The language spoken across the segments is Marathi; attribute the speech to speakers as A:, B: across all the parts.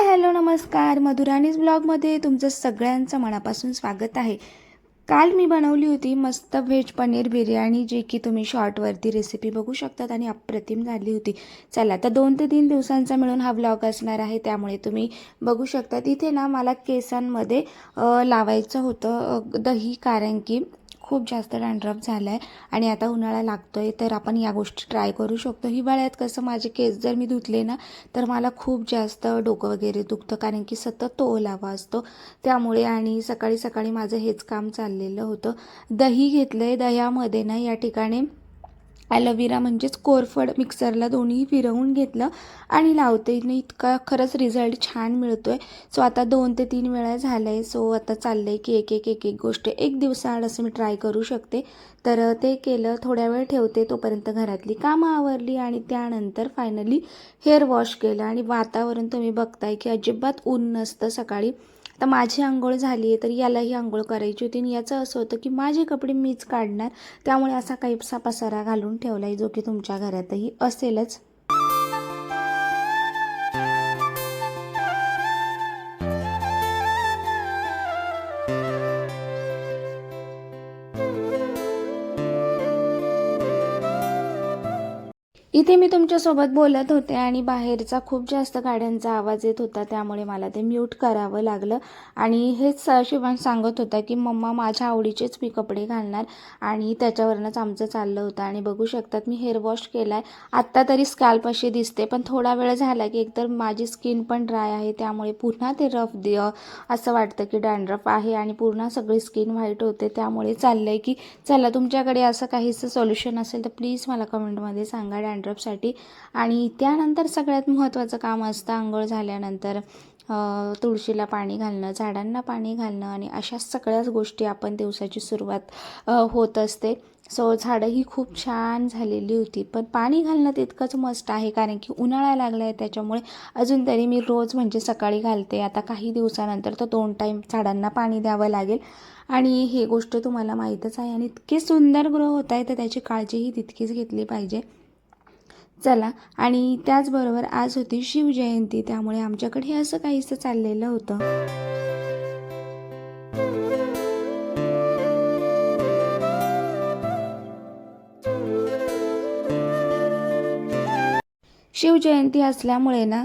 A: हॅलो नमस्कार. मधुराणीज ब्लॉगमध्ये तुमचं सगळ्यांचं मनापासून स्वागत आहे. काल मी बनवली होती मस्त व्हेज पनीर बिर्याणी, जी की तुम्ही शॉर्टवरती रेसिपी बघू शकतात आणि अप्रतिम झाली होती. चला तर 2 ते 3 दिवसांचा मिळून हा ब्लॉग असणार आहे, त्यामुळे तुम्ही बघू शकता. इथे ना मला केसांमध्ये लावायचं होतं दही, कारण की खूप जास्त डॅन्ड्रफ झाला आहे आणि आता उन्हाळा लागतो आहे, तर आपण या गोष्टी ट्राय करू शकतो. हिवाळ्यात कसं माझे केस जर मी धुतले ना तर मला खूप जास्त डोकं वगैरे दुखतं, कारण की सतत तो ओलावा असतो त्यामुळे. आणि सकाळी सकाळी माझं हेच काम चाललेलं होतं. दही घेतलं आहे, दह्यामध्ये ना या ठिकाणी ॲलोवेरा म्हणजेच कोरफड मिक्सरला दोन्ही फिरवून घेतलं आणि लावते ना, इतका खरंच रिझल्ट छान मिळतो आहे. सो आता 2 ते 3 वेळा झालं आहे. सो आता चाललं आहे की एक गोष्ट एक दिवसाआड असं मी ट्राय करू शकते. तर ते केलं, थोड्या वेळ ठेवते, तोपर्यंत घरातली कामं आवरली आणि त्यानंतर फायनली हेअर वॉश केलं. आणि वातावरण तुम्ही बघताय की अजिबात ऊन नसतं सकाळी. आता माझी अंघोळ झाली आहे, तर यालाही अंघोळ करायची होती आणि याचं असं होतं की माझे कपडे मीच काढणार, त्यामुळे असा काहीसा पसारा घालून ठेवला आहे, जो की तुमच्या घरातही असेलच. इथे मी तुमच्यासोबत बोलत होते आणि बाहेरचा खूप जास्त गाड्यांचा आवाज येत होता, त्यामुळे मला ते म्यूट करावं लागलं. आणि हेच शिवांश सांगत होता की मम्मा माझ्या आवडीचेच मी कपडे घालणार, आणि त्याच्यावरूनच आमचं चाललं होतं. आणि बघू शकतात मी हेअर वॉश केला आहे. आत्ता तरी स्कॅल्प अशी दिसते, पण थोडा वेळ झाला की एकतर माझी स्किन पण ड्राय आहे, त्यामुळे पुन्हा ते असं वाटतं की डॅन्ड्रफ आहे आणि पुन्हा सगळी स्किन व्हाईट होते. त्यामुळे चाललं आहे की चला, तुमच्याकडे असं काहीचं सोल्युशन असेल तर प्लीज मला कमेंटमध्ये सांगा डॅन्ड्रफसाठी. आणि त्यानंतर सगळ्यात महत्त्वाचं काम असतं अंघोळ झाल्यानंतर तुळशीला पाणी घालणं, झाडांना पाणी घालणं, आणि अशा सगळ्याच गोष्टी आपण दिवसाची सुरुवात होत असते. सो झाडं ही खूप छान झालेली होती, पण पाणी घालणं तितकंच मस्ट आहे, कारण की उन्हाळा लागला आहे. त्याच्यामुळे अजून तरी मी रोज म्हणजे सकाळी घालते. आता काही दिवसानंतर तर 2 टाईम झाडांना पाणी द्यावं लागेल. आणि ही गोष्ट तुम्हाला माहीतच आहे, आणि इतके सुंदर ग्रो होत आहे, तर त्याची काळजीही तितकीच घेतली पाहिजे. चला, आणि त्याचबरोबर आज होती शिवजयंती, त्यामुळे आमच्याकडे हे असं काहीसं चाललेलं होतं. शिवजयंती असल्यामुळे ना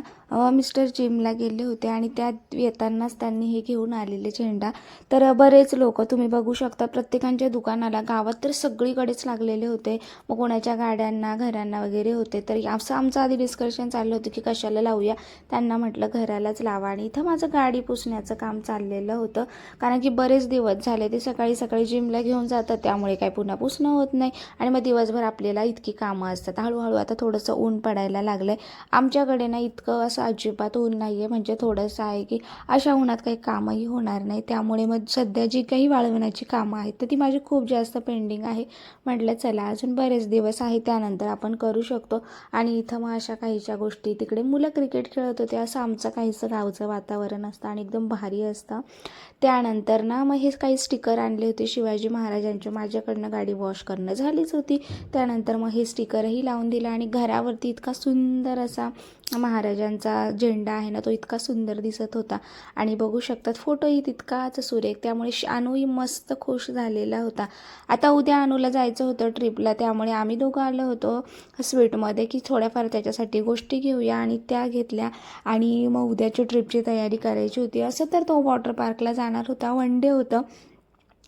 A: मिस्टर जिमला गेले होते, आणि त्यात येतानाच त्यांनी हे घेऊन आलेले झेंडा. तर बरेच लोक तुम्ही बघू शकता, प्रत्येकांच्या दुकानाला गावात तर सगळीकडेच लागलेले होते. मग कोणाच्या गाड्यांना घरांना वगैरे होते. तर असं आमचं आधी डिस्कशन चाललं होतं की कशाला लावूया. त्यांना म्हटलं घरालाच लावा. आणि इथं माझं गाडी पुसण्याचं काम चाललेलं होतं, कारण की बरेच दिवस झाले ते सकाळी सकाळी जिमला घेऊन जातात, त्यामुळे काही पुन्हा पुसणं होत नाही. आणि मग दिवसभर आपल्याला इतकी कामं असतात. हळूहळू आता थोडंसं ऊन पडायला लागलं आहे आमच्याकडे ना, इतकं असं अजिबात ऊन नाही आहे, म्हणजे थोडंसं आहे की अशा उन्हात काही कामही होणार नाही. त्यामुळे मग सध्या जी काही वाळवण्याची कामं आहेत तर ती माझी खूप जास्त पेंडिंग आहे. म्हटलं चला, अजून बरेच दिवस आहे, त्यानंतर आपण करू शकतो. आणि इथं मग अशा काहीच्या गोष्टी, तिकडे मुलं क्रिकेट खेळत होते, असं आमचं काहीसं गावचं वातावरण असतं आणि एकदम भारी असतं. त्यानंतर ना मग हे काही स्टिकर आणले होते शिवाजी महाराजांचे. माझ्याकडनं गाडी वॉश करणं झालीच होती, त्यानंतर मग हे स्टिकरही लावून दिलं. आणि घरावरती इतका सुंदर असा महाराजांचा झेंडा आहे ना, तो इतका सुंदर दिसत होता. आणि बघू शकतात फोटोही तितकाच सुरेख, त्यामुळे अनुही मस्त खुश झालेला होता. आता उद्या अनुला जायचं होतं ट्रिपला, त्यामुळे आम्ही दोघं आलो होतो स्वीटमध्ये की थोड्याफार त्याच्यासाठी गोष्टी घेऊया, आणि त्या घेतल्या. आणि मग उद्याची ट्रिपची तयारी करायची होती. असं तर तो वॉटर पार्कला जाणार होता, वन डे होतं.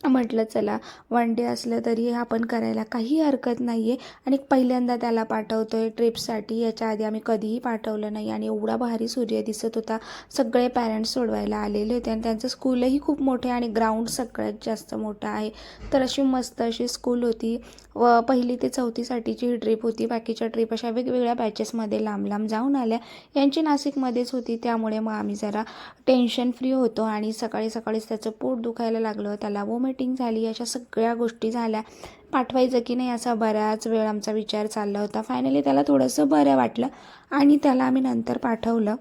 A: म्हटलं चला, वन डे असलं तरी आपण करायला काही हरकत नाही आहे. आणि पहिल्यांदा त्याला पाठवतो आहे ट्रिपसाठी, याच्या आधी आम्ही कधीही पाठवलं नाही. आणि एवढा भारी सूर्य दिसत होता. सगळे पॅरेंट्स सोडवायला आलेले होते, आणि त्यांचं स्कूलही खूप मोठं आहे आणि ग्राउंड सगळ्यात जास्त मोठं आहे. तर अशी मस्त अशी स्कूल होती. व 1ली ते 4थीसाठीची ही ट्रिप होती. बाकीच्या ट्रिप अशा वेगवेगळ्या बॅचेसमध्ये लांब लांब जाऊन आल्या. यांची नाशिकमध्येच होती, त्यामुळे मग आम्ही जरा टेन्शन फ्री होतो. आणि सकाळी सकाळीच त्याचं पोट दुखायला लागलं, त्याला वॉमिटिंग झाली, अशा सगळ्या गोष्टी झाल्या. पाठवायचं की नाही असा बराच वेळ आमचा विचार चालला होता. फायनली त्याला थोडंसं बरं वाटलं आणि त्याला आम्ही नंतर पाठवलं.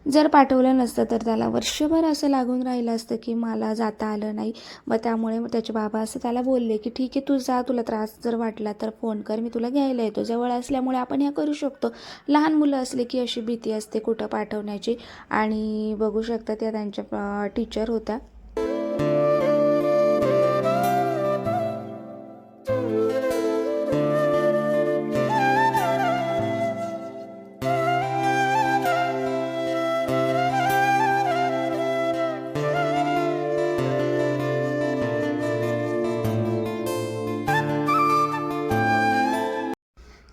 A: जर पाठवलं नसतं तर त्याला वर्षभर असं लागून राहिलं असतं की मला जाता आलं नाही. मग त्यामुळे मग त्याचे बाबा असं त्याला बोलले की ठीक आहे तू जा, तुला त्रास जर वाटला तर फोन कर, मी तुला घ्यायला येतो. जवळ असल्यामुळे आपण ह्या करू शकतो. लहान मुलं असले की अशी भीती असते कुठं पाठवण्याची. आणि बघू शकता त्या त्यांच्या टीचर होत्या.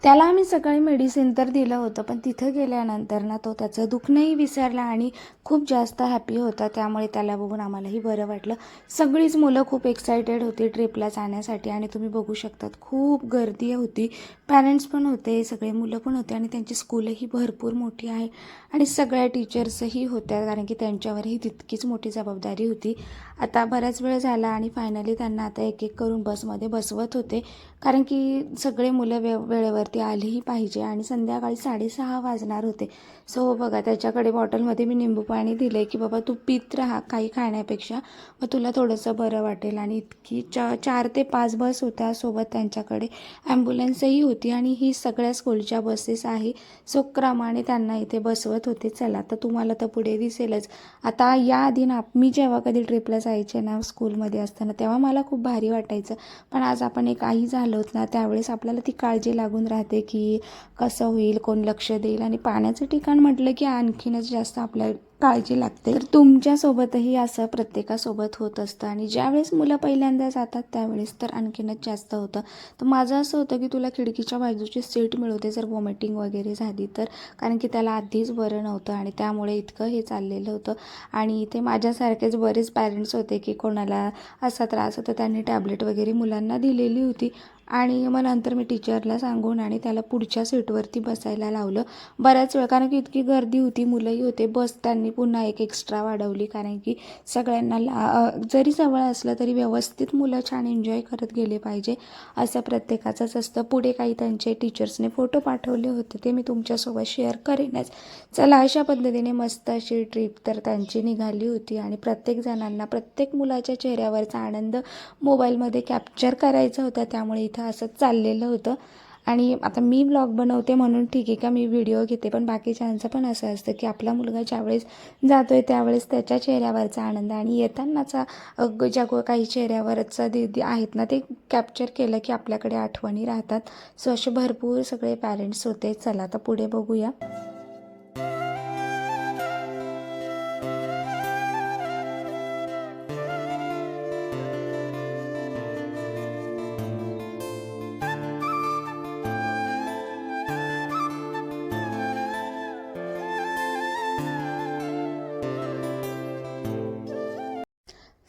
A: त्याला आम्ही सकाळी मेडिसिन तर दिलं होतं, पण तिथं गेल्यानंतर ना तो त्याचं दुखणंही विसरला आणि खूप जास्त हॅपी होता. त्यामुळे त्याला बघून आम्हालाही बरं वाटलं. सगळीच मुलं खूप एक्सायटेड होती ट्रिपला जाण्यासाठी आणि तुम्ही बघू शकतात खूप गर्दी होती. पॅरेंट्स पण होते, सगळे मुलं पण होते आणि त्यांची स्कूलही भरपूर मोठी आहे आणि सगळ्या टीचर्सही होत्या, कारण की त्यांच्यावरही तितकीच मोठी जबाबदारी होती. आता बराच वेळ झाला आणि फायनली त्यांना आता एक एक करून बसमध्ये बसवत होते, कारण की सगळे मुलं वेळेवरती आलेही पाहिजे आणि संध्याकाळी 6:30 वाजणार होते. सो बघा त्याच्याकडे बॉटलमध्ये मी निंबू पाणी दिले की बाबा तू पीत राहा काही खाण्यापेक्षा, मग तुला थोडंसं बरं वाटेल. आणि इतकी 4 ते 5 बस होत्या, सोबत त्यांच्याकडे ॲम्ब्युलन्सही होती आणि ही सगळ्या स्कूलच्या बसेस आहे. सो क्रमाने त्यांना इथे बसवत होते. चला तर तुम्हाला तर पुढे दिसेलच. आता याआधी ना मी जेव्हा कधी ट्रिपला जायचे ना स्कूलमध्ये असताना तेव्हा मला खूप भारी वाटायचं, पण आज आपण एक आई झालोत ना त्यावेळेस आपल्याला ती काळजी लागून राहते की कसं होईल, कोण लक्ष देईल. आणि पाण्याचं ठिकाण म्हटलं की आणखीनच जास्त आपल्याला काळजी लागते. तर तुमच्यासोबतही असं प्रत्येकासोबत होत असतं आणि ज्यावेळेस मुलं पहिल्यांदा जातात त्यावेळेस तर आणखीनच जास्त होतं. तर माझं असं होतं की तुला खिडकीच्या बाजूची सीट मिळवते जर वॉमिटिंग वगैरे झाली तर, कारण की त्याला आधीच बरं नव्हतं आणि त्यामुळे इतकं हे चाललेलं होतं. आणि इथे माझ्यासारखेच बरेच पॅरेंट्स होते की कोणाला असा त्रास होता त्यांनी टॅबलेट वगैरे मुलांना दिलेली होती. आणि मग नंतर मी टीचरला सांगून आणि त्याला पुढच्या सीटवरती बसायला लावलं बऱ्याच वेळ, कारण की इतकी गर्दी होती, मुलंही होते. बस त्यांनी पुन्हा एक एक्स्ट्रा वाढवली, कारण की सगळ्यांना जरी जवळ असलं तरी व्यवस्थित मुलं छान एन्जॉय करत गेले पाहिजे असं प्रत्येकाचंच असतं. पुढे काही त्यांचे टीचर्सने फोटो पाठवले होते, ते मी तुमच्यासोबत शेअर करेनच. चला अशा पद्धतीने मस्त अशी ट्रिप तर त्यांची निघाली होती आणि प्रत्येक जणांना प्रत्येक मुलाच्या चेहऱ्यावरचा आनंद मोबाईलमध्ये कॅप्चर करायचा होता, त्यामुळे इथं असंच चाललेलं होतं. आणि आता मी व्लॉग बनवते म्हणून ठीक आहे का मी व्हिडिओ घेते, पण बाकीच्यांचं पण असं असतं की आपला मुलगा ज्यावेळेस जातोय त्यावेळेस त्याच्या चेहऱ्यावरचा आनंद आणि येतानाचा ज्या काही चेहऱ्यावरचा आहेत ना ते कॅप्चर केलं की आपल्याकडे आठवणी राहतात. सो असे भरपूर सगळे पॅरेंट्स होते. चला आता पुढे बघूया.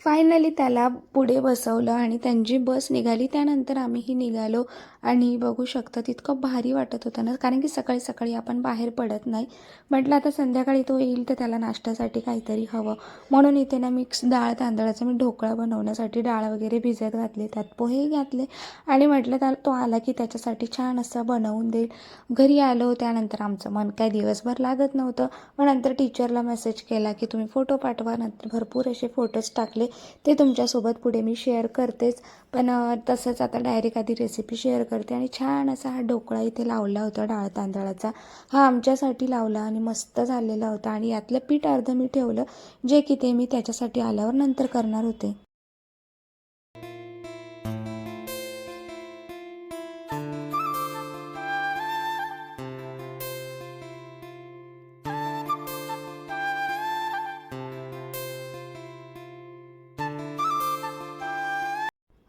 A: फायनली त्याला पुढे बसवलं आणि त्यांची बस निघाली. त्यानंतर आम्हीही निघालो आणि बघू शकता तितकं भारी वाटत होतं ना, कारण की सकाळी सकाळी आपण बाहेर पडत नाही. म्हटलं आता संध्याकाळी तो येईल तर त्याला नाश्त्यासाठी काहीतरी हवं, म्हणून इथे ना मिक्स डाळ तांदळाचा मी ढोकळा बनवण्यासाठी डाळ वगैरे भिजत घातले, त्यात पोहे घातले आणि म्हटलं त्याला तो आला की त्याच्यासाठी छान असं बनवून देईल. घरी आलो त्यानंतर आमचं मन काय दिवसभर लागत नव्हतं. मग नंतर टीचरला मेसेज केला की तुम्ही फोटो पाठवा. नंतर भरपूर असे फोटोज टाकले, ते तुमच्यासोबत पुढे मी शेअर करतेच. पण तसंच आता डायरेक्ट आधी रेसिपी शेअर करते. आणि छान असा हा ढोकळा इथे लावला होता डाळ तांदळाचा, हा आमच्यासाठी लावला आणि मस्त झालेला होता. आणि यातलं पीठ अर्ध मी ठेवलं, जे की ते मी त्याच्यासाठी आल्यावर नंतर करणार होते.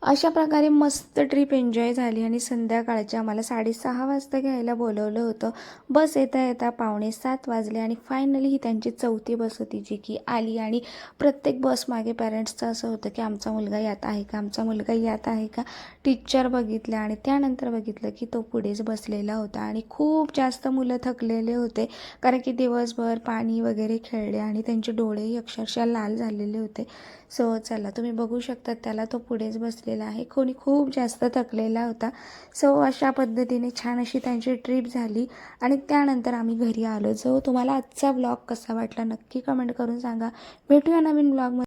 A: अशा प्रकारे मस्त ट्रिप एन्जॉय झाली आणि संध्याकाळच्या आम्हाला 6:30 वाजता घ्यायला बोलवलं होतं. बस येता येता 6:45 वाजले आणि फायनली ही त्यांची 4थी बस होती जी की आली. आणि प्रत्येक बसमागे पॅरेंट्सचं असं होतं की आमचा मुलगा यात आहे का, आमचा मुलगा यात आहे का. टीचर बघितल्या आणि त्यानंतर बघितलं की तो पुढेच बसलेला होता आणि खूप जास्त मुलं थकलेले होते, कारण की दिवसभर पाणी वगैरे खेळले आणि त्यांचे डोळेही अक्षरशः लाल झालेले होते. सो चला तुम्ही बघू शकता त्याला तो पुढेच बसलेला थकलेला आहे, कोणी खूप जास्त थकलेला होता. सो अशा पद्धतीने छान अशी त्यांची ट्रिप झाली आणि त्यानंतर आम्ही घरी आलो. जो तुम्हाला आजचा ब्लॉग कसा वाटला नक्की कमेंट करून सांगा. भेटूया नवीन ब्लॉगमध्ये.